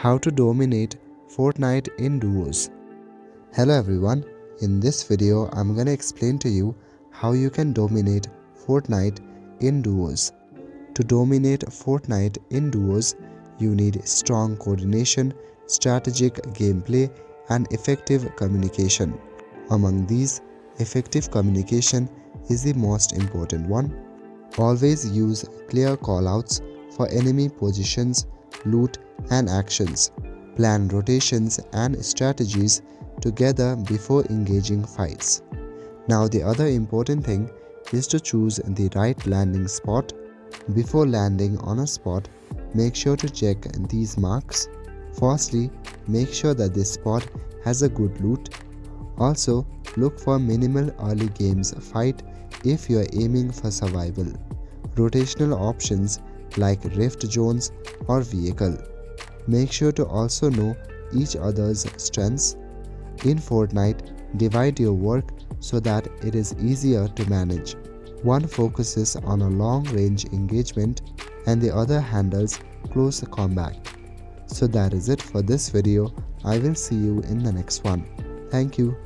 How to dominate Fortnite in duos. Hello everyone, in this video I'm gonna explain to you how you can dominate Fortnite in duos. To dominate Fortnite in duos, you need strong coordination, strategic gameplay, and effective communication. Among these, effective communication is the most important one. Always use clear callouts for enemy positions, loot, and actions. Plan rotations and strategies together before engaging fights. Now the other important thing is to choose the right landing spot. Before landing on a spot, make sure to check these marks. Firstly, make sure that this spot has a good loot. Also, look for minimal early games fight if you are aiming for survival. Rotational options like rift zones or vehicle. Make sure to also know each other's strengths. In Fortnite, divide your work so that it is easier to manage. One focuses on a long-range engagement and the other handles close combat. So that is it for this video. I will see you in the next one. Thank you.